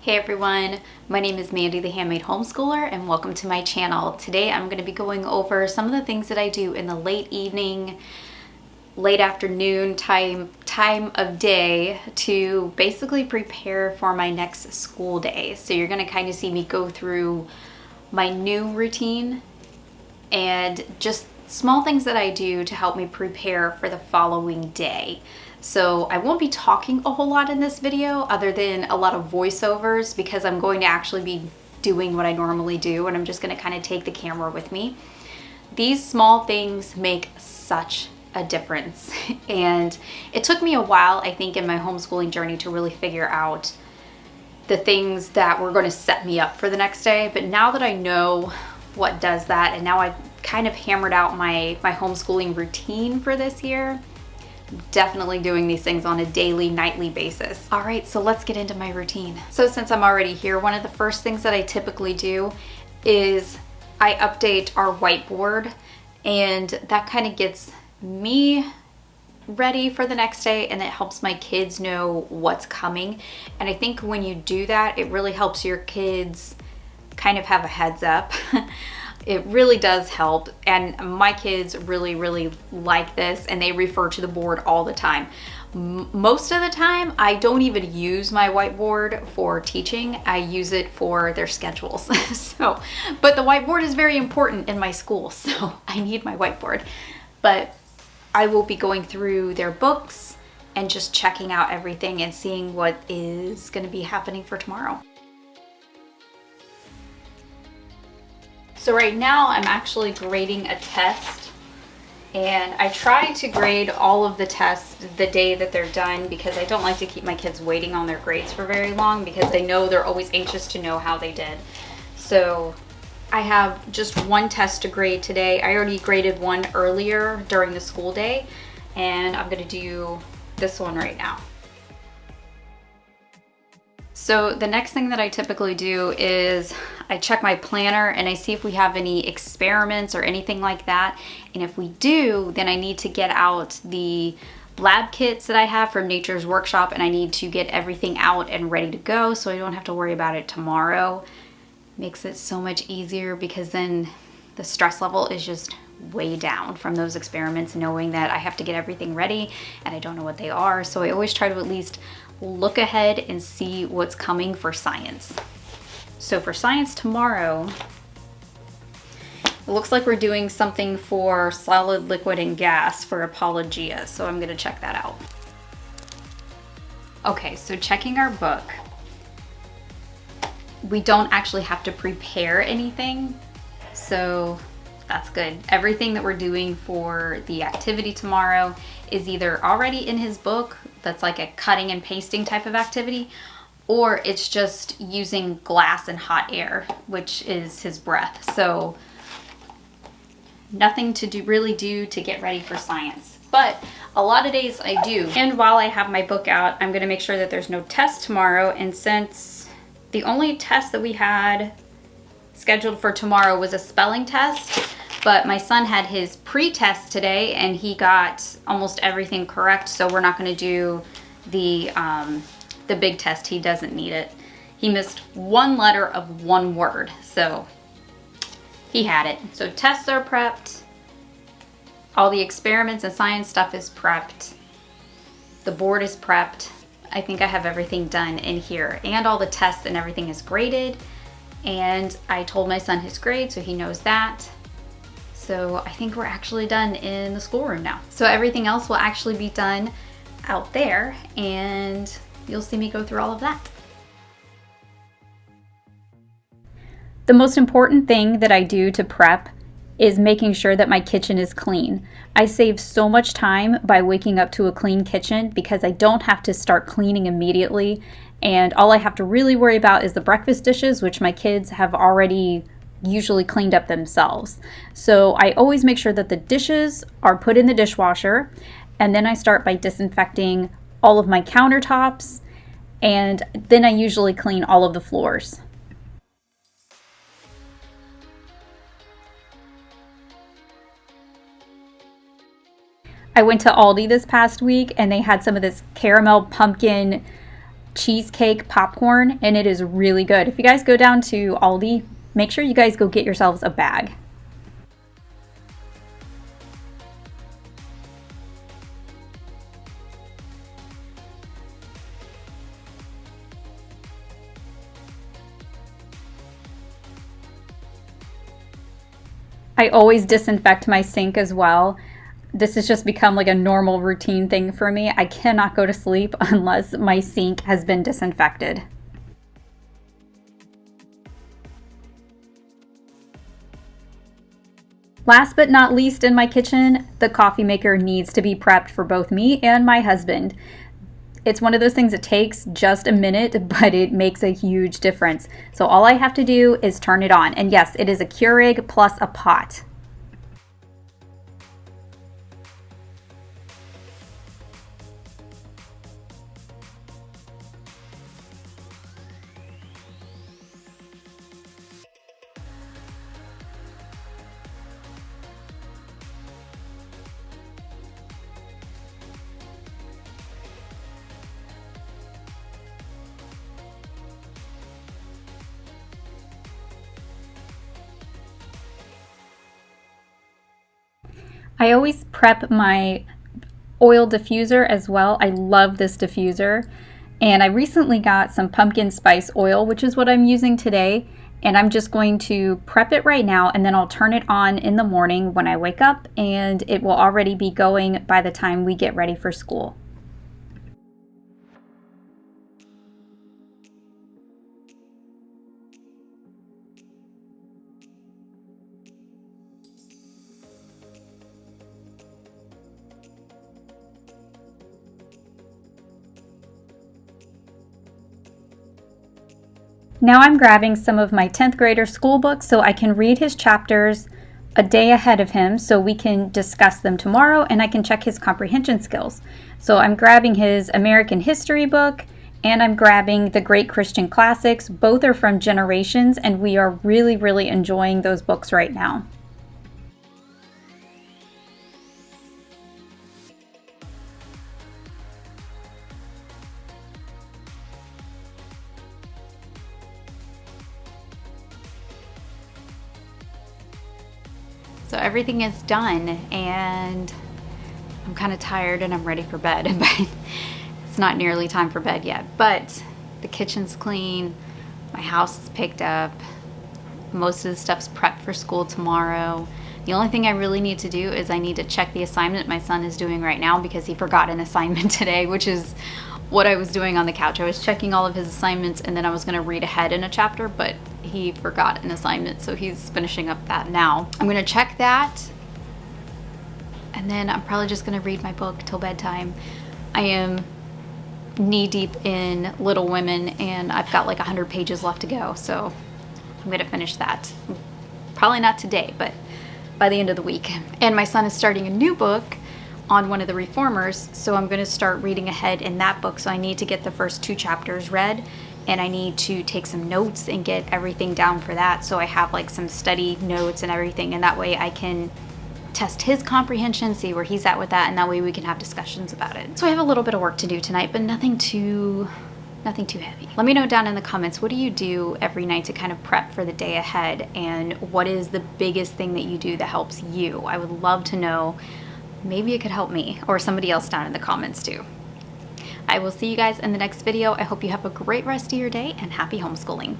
Hey everyone, my name is Mandy the Handmade Homeschooler and welcome to my channel. Today I'm going to be going over some of the things that I do in the late evening, late afternoon time of day to basically prepare for my next school day. So you're going to kind of see me go through my new routine and just small things that I do to help me prepare for the following day. So I won't be talking a whole lot in this video other than a lot of voiceovers because I'm going to actually be doing what I normally do and I'm just going to kind of take the camera with me. These small things make such a difference and it took me a while, I think, in my homeschooling journey to really figure out the things that were going to set me up for the next day. But now that I know what does that and now I've kind of hammered out my homeschooling routine for this year, definitely doing these things on a daily, nightly basis. All right, so let's get into my routine. So since I'm already here, one of the first things that I typically do is I update our whiteboard, and that kind of gets me ready for the next day and it helps my kids know what's coming. And I think when you do that, it really helps your kids kind of have a heads up. It really does help, and my kids really like this and they refer to the board all the time. Most of the time I don't even use my whiteboard for teaching, I use it for their schedules. But the whiteboard is very important in my school, so I need my whiteboard. But I will be going through their books and just checking out everything and seeing what is going to be happening for tomorrow. So right now I'm actually grading a test, and I try to grade all of the tests the day that they're done because I don't like to keep my kids waiting on their grades for very long because I know they're always anxious to know how they did. So I have just one test to grade today. I already graded one earlier during the school day and I'm going to do this one right now. So the next thing that I typically do is I check my planner and I see if we have any experiments or anything like that. And if we do, then I need to get out the lab kits that I have from Nature's Workshop and I need to get everything out and ready to go so I don't have to worry about it tomorrow. Makes it so much easier because then the stress level is just way down from those experiments, knowing that I have to get everything ready and I don't know what they are. So I always try to at least look ahead and see what's coming for science. So for science tomorrow, it looks like we're doing something for solid, liquid, and gas for Apologia. So I'm gonna check that out. Okay, so checking our book. We don't actually have to prepare anything, so that's good. Everything that we're doing for the activity tomorrow is either already in his book, that's like a cutting and pasting type of activity, or it's just using glass and hot air, which is his breath. So nothing to really do to get ready for science. But a lot of days I do. And while I have my book out, I'm gonna make sure that there's no test tomorrow. And since the only test that we had scheduled for tomorrow was a spelling test, but my son had his pre-test today and he got almost everything correct, so we're not going to do the big test. He doesn't need it. He missed one letter of one word, so he had it. So tests are prepped. All the experiments and science stuff is prepped. The board is prepped. I think I have everything done in here, and all the tests and everything is graded. And I told my son his grade, so he knows that. So I think we're actually done in the schoolroom now. So everything else will actually be done out there, and you'll see me go through all of that. The most important thing that I do to prep is making sure that my kitchen is clean. I save so much time by waking up to a clean kitchen because I don't have to start cleaning immediately. And all I have to really worry about is the breakfast dishes, which my kids have already usually cleaned up themselves. So I always make sure that the dishes are put in the dishwasher, and then I start by disinfecting all of my countertops, and then I usually clean all of the floors. I went to Aldi this past week and they had some of this caramel pumpkin cheesecake popcorn, and it is really good. If you guys go down to Aldi, make sure you guys go get yourselves a bag. I always disinfect my sink as well. This has just become like a normal routine thing for me. I cannot go to sleep unless my sink has been disinfected. Last but not least in my kitchen, the coffee maker needs to be prepped for both me and my husband. It's one of those things that takes just a minute, but it makes a huge difference. So all I have to do is turn it on. And yes, it is a Keurig plus a pot. I always prep my oil diffuser as well. I love this diffuser. And I recently got some pumpkin spice oil, which is what I'm using today. And I'm just going to prep it right now, and then I'll turn it on in the morning when I wake up, and it will already be going by the time we get ready for school. Now I'm grabbing some of my 10th grader school books so I can read his chapters a day ahead of him so we can discuss them tomorrow and I can check his comprehension skills. So I'm grabbing his American history book and I'm grabbing the Great Christian Classics. Both are from Generations and we are really enjoying those books right now. So everything is done and I'm kind of tired and I'm ready for bed, but it's not nearly time for bed yet. But the kitchen's clean, my house is picked up, most of the stuff's prepped for school tomorrow. The only thing I really need to do is I need to check the assignment my son is doing right now because he forgot an assignment today, which is what I was doing on the couch. I was checking all of his assignments and then I was going to read ahead in a chapter, but he forgot an assignment, so he's finishing up that now. I'm going to check that and then I'm probably just going to read my book till bedtime. I am knee deep in Little Women and I've got like 100 pages left to go, so I'm going to finish that. Probably not today, but by the end of the week. And my son is starting a new book on one of the reformers, so I'm going to start reading ahead in that book. So I need to get the first 2 chapters read and I need to take some notes and get everything down for that, so I have like some study notes and everything, and that way I can test his comprehension, see where he's at with that, and that way we can have discussions about it. So I have a little bit of work to do tonight, but nothing too heavy. Let me know down in the comments, what do you do every night to kind of prep for the day ahead, and what is the biggest thing that you do that helps you? I would love to know. Maybe it could help me or somebody else down in the comments too. I will see you guys in the next video. I hope you have a great rest of your day and happy homeschooling.